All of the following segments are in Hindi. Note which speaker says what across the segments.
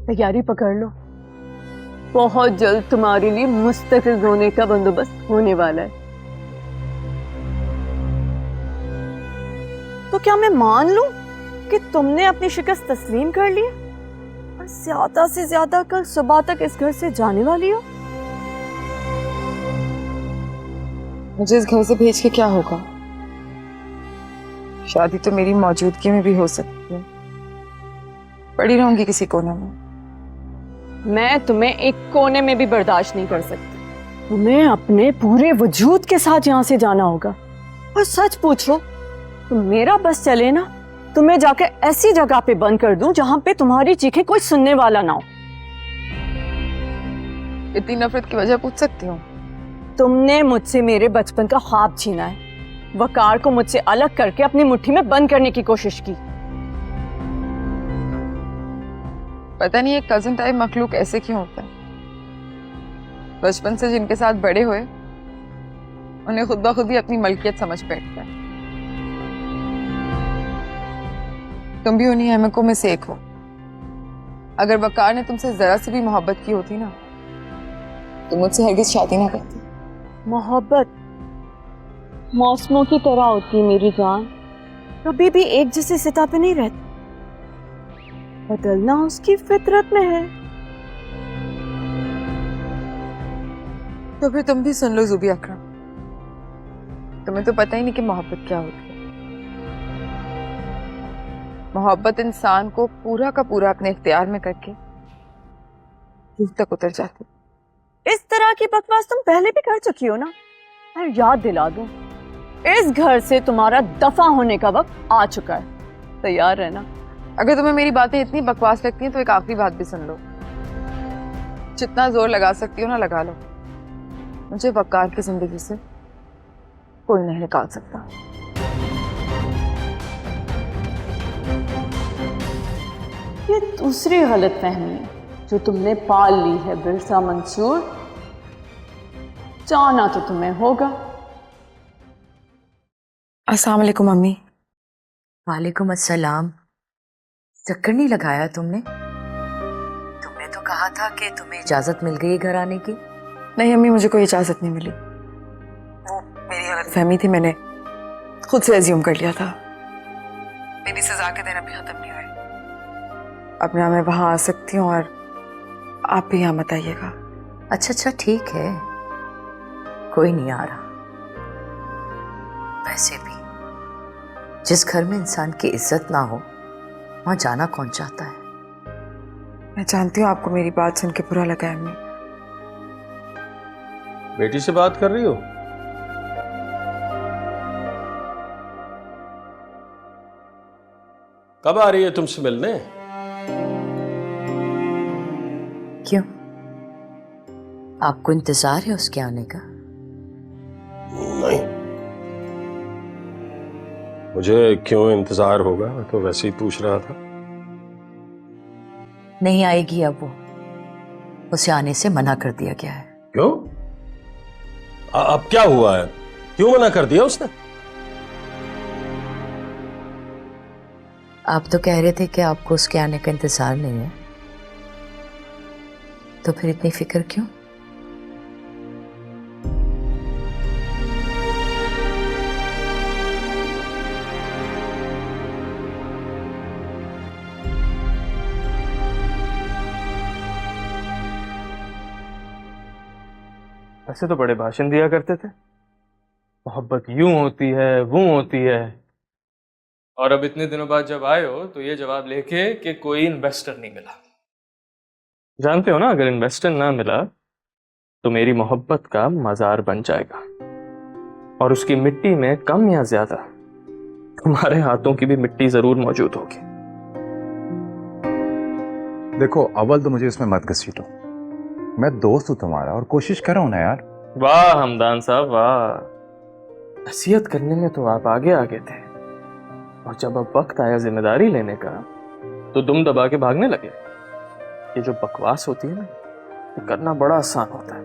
Speaker 1: तैयारी पकड़ लो, बहुत जल्द तुम्हारे लिए मुस्तकिल होने का बंदोबस्त होने वाला है। तो क्या मैं मान लूं कि तुमने अपनी शिकस्त तस्लीम कर ली और ज्यादा से ज्यादा कल सुबह तक इस घर से जाने वाली हो?
Speaker 2: मुझे इस घर से भेज के क्या होगा? शादी तो मेरी मौजूदगी में भी हो सकती है, पड़ी रहूंगी किसी कोने में।
Speaker 1: मैं तुम्हें एक कोने में भी बर्दाश्त नहीं कर सकती। तुम्हें अपने पूरे वजूद के साथ यहाँ से जाना होगा। और सच पूछो तो मेरा बस चले ना, तुम्हें जाके ऐसी जगह पे बंद कर दूं जहां पे तुम्हारी चीखें कोई सुनने वाला ना हो।
Speaker 2: इतनी नफरत की वजह पूछ सकती हूँ?
Speaker 1: तुमने मुझसे मेरे बचपन का ख्वाब छीना है, वकार को मुझसे अलग करके अपनी मुट्ठी में बंद करने की कोशिश की।
Speaker 2: पता नहीं एक कजिन टाइप मखलूक ऐसे क्यों होता है। बचपन से जिनके साथ बड़े हुए उन्हें खुद ब खुद ही अपनी मलकियत समझ बैठता है। तुम भी उन्हीं अहमकों में से एक हो। अगर वकार ने तुमसे जरा सी भी मोहब्बत की होती ना तो मुझसे हरगिज शादी ना करती।
Speaker 1: मोहब्बत मौसमों की तरह होती है मेरी जान, कभी भी एक जैसे सतह पे नहीं रहती। बदलना उसकी फितरत में है।
Speaker 2: तो फिर तुम भी सुन लो जुबी अकरम, तुम्हें तो पता ही नहीं कि मोहब्बत क्या होती है। मोहब्बत इंसान को पूरा का पूरा अपने इख्तियार में करके रूह तक उतर जाती।
Speaker 1: इस तरह की बकवास तुम पहले भी कर चुकी हो ना। मैं याद दिला दूं, इस घर से तुम्हारा दफा होने का वक्त आ चुका है। तैयार है ना?
Speaker 2: अगर तुम्हें मेरी बातें इतनी बकवास लगती हैं तो एक आखिरी बात भी सुन लो। जितना जोर लगा सकती हो ना लगा लो, मुझे वकार की जिंदगी से कोई नहीं निकाल सकता।
Speaker 1: ये दूसरी गलतफहमी जो तुमने पाल ली है बिरसा मंसूर। जाना तो तुम्हें होगा।
Speaker 2: अस्सलाम वालेकुम मम्मी।
Speaker 3: वालेकुम अस्सलाम। चक्कर नहीं लगाया तुमने? तुमने तो कहा था कि तुम्हें इजाजत मिल गई घर आने की।
Speaker 2: नहीं अम्मी, मुझे कोई इजाजत नहीं मिली। वो मेरी गलतफहमी थी, मैंने खुद से अज्यूम कर लिया था। मेरी सजा के दिन अभी खत्म नहीं हुए। अब ना मैं वहां आ सकती हूँ और आप भी यहाँ मत आइएगा।
Speaker 3: अच्छा ठीक है, कोई नहीं आ रहा। वैसे भी जिस घर में इंसान की इज्जत ना हो वहां जाना कौन चाहता है।
Speaker 2: मैं जानती हूँ आपको मेरी बात सुन के बुरा लगा है। अम्मी,
Speaker 4: बेटी से बात कर रही हो? कब आ रही है तुमसे मिलने?
Speaker 3: क्यों, आपको इंतजार है उसके आने का?
Speaker 4: नहीं, मुझे क्यों इंतजार होगा, मैं तो वैसे ही पूछ रहा था।
Speaker 3: नहीं आएगी अब वो, उसे आने से मना कर दिया गया है।
Speaker 4: क्यों? अब क्या हुआ है, क्यों मना कर दिया उसने?
Speaker 3: आप तो कह रहे थे कि आपको उसके आने का इंतजार नहीं है, तो फिर इतनी फिक्र क्यों?
Speaker 5: ऐसे तो बड़े भाषण दिया करते थे, मोहब्बत यूं होती है वो होती है, और अब इतने दिनों बाद जब आए हो तो ये जवाब लेके कि कोई इन्वेस्टर नहीं मिला। जानते हो ना, अगर इन्वेस्टर ना मिला तो मेरी मोहब्बत का मजार बन जाएगा और उसकी मिट्टी में कम या ज्यादा तुम्हारे हाथों की भी मिट्टी जरूर मौजूद होगी।
Speaker 6: देखो, अव्वल तो मुझे इसमें मत घसीटो। मैं दोस्त हूं तुम्हारा और कोशिश कर रहा हूं ना यार।
Speaker 5: वाह हमदान साहब वाह, नसीहत करने में तो आप आगे आगे थे, और जब अब वक्त आया जिम्मेदारी लेने का तो दुम दबा के भागने लगे। ये जो बकवास होती है ना, ये करना बड़ा आसान होता है,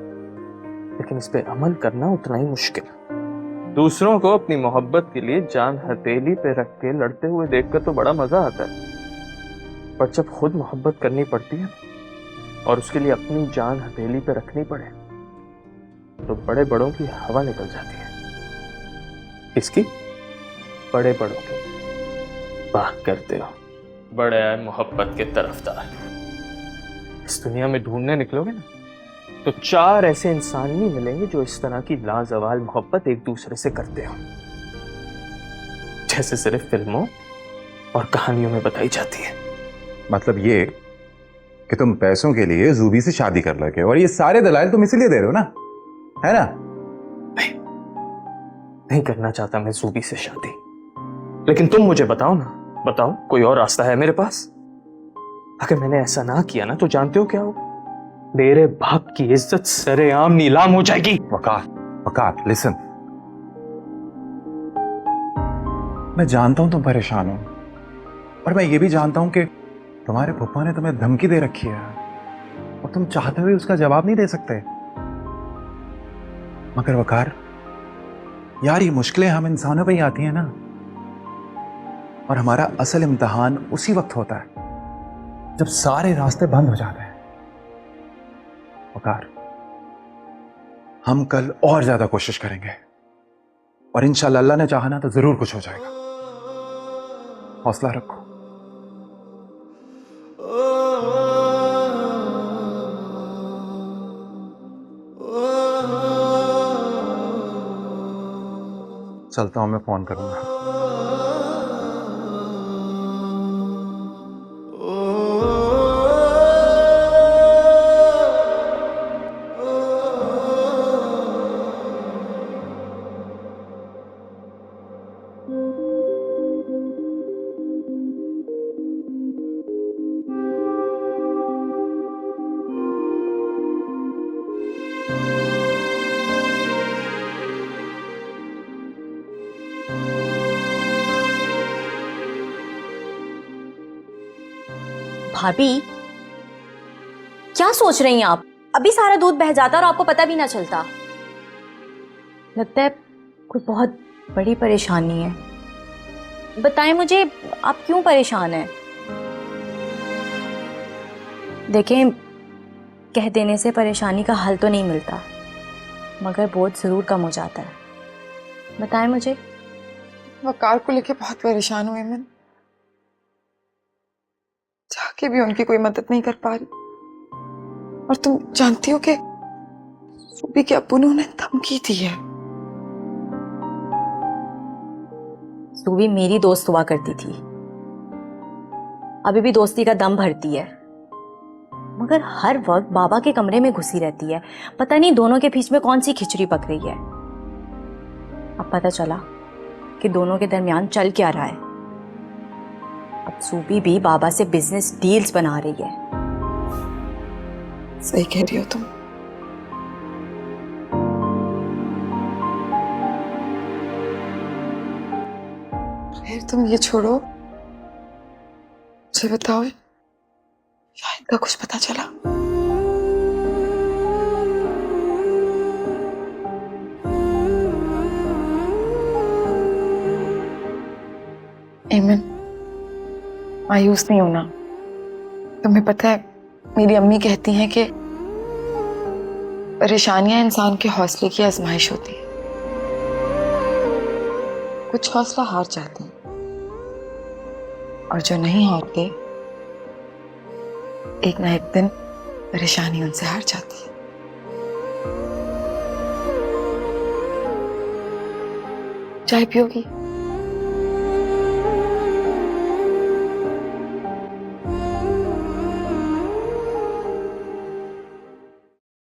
Speaker 5: लेकिन इस पे अमल करना उतना ही मुश्किल है। दूसरों को अपनी मोहब्बत के लिए जान हथेली पे रख के लड़ते हुए देखकर तो बड़ा मजा आता है, पर जब खुद मोहब्बत करनी पड़ती है और उसके लिए अपनी जान हथेली पे रखनी पड़े तो बड़े बड़ों की हवा निकल जाती है। किसकी? बड़े बड़ों की। वाह करते हो, बड़े आए मोहब्बत के तरफदार। इस दुनिया में ढूंढने निकलोगे ना तो 4 ऐसे इंसान नहीं मिलेंगे जो इस तरह की लाजवाल मोहब्बत एक दूसरे से करते हो, जैसे सिर्फ फिल्मों और कहानियों में बताई जाती है।
Speaker 6: मतलब ये कि तुम पैसों के लिए जूबी से शादी कर लगे और ये सारे दलाल तुम इसीलिए दे रहे हो ना, है ना?
Speaker 5: नहीं करना चाहता मैं जूबी से शादी, लेकिन तुम मुझे बताओ ना, बताओ कोई और रास्ता है मेरे पास? अगर मैंने ऐसा ना किया ना तो जानते हो क्या होगा? मेरे बाप की इज्जत सरेआम नीलाम हो जाएगी।
Speaker 6: वकार, वकार लिसन, मैं जानता हूं तुम परेशान हो और मैं ये भी जानता हूं कि तुम्हारे पप्पा ने तुम्हें धमकी दे रखी है और तुम चाहते हुए उसका जवाब नहीं दे सकते। मगर वकार यार, ये मुश्किलें हम इंसानों पे ही आती हैं ना, और हमारा असल इम्तिहान उसी वक्त होता है जब सारे रास्ते बंद हो जाते हैं। वकार, हम कल और ज्यादा कोशिश करेंगे और इंशाल्लाह अल्लाह ने चाहा ना तो जरूर कुछ हो जाएगा। हौसला रखो। चलता हूं, मैं फोन करूंगा।
Speaker 7: भाभी, क्या सोच रही हैं आप? अभी सारा दूध बह जाता और आपको पता भी ना चलता। लगता है कोई बहुत बड़ी परेशानी है। बताएं मुझे, आप क्यों परेशान हैं? देखें, कह देने से परेशानी का हल तो नहीं मिलता, मगर बोझ जरूर कम हो जाता है। बताएं मुझे।
Speaker 2: वकार को लेके बहुत परेशान हुए मैं, जाके भी उनकी कोई मदद नहीं कर पा रही। और तुम जानती हो कि सूबी के अब्बू ने उन्हें धमकी दी है।
Speaker 7: सूबी मेरी दोस्त हुआ करती थी, अभी भी दोस्ती का दम भरती है, मगर हर वक्त बाबा के कमरे में घुसी रहती है। पता नहीं दोनों के बीच में कौन सी खिचड़ी पक रही है। अब पता चला कि दोनों के दरमियान चल क्या रहा है। अब सूबी भी बाबा से बिजनेस डील्स बना रही है।
Speaker 2: सही कह रही हो तुम। फिर तुम ये छोड़ो, मुझे बताओ, शायद का कुछ पता चला? एमन, मायूस नहीं होना। तुम्हें पता है, मेरी अम्मी कहती हैं कि परेशानियां इंसान के हौसले की आजमाइश होती है। कुछ हौसला हार जाते हैं और जो नहीं हारते, एक ना एक दिन परेशानी उनसे हार जाती है। चाय पियोगी?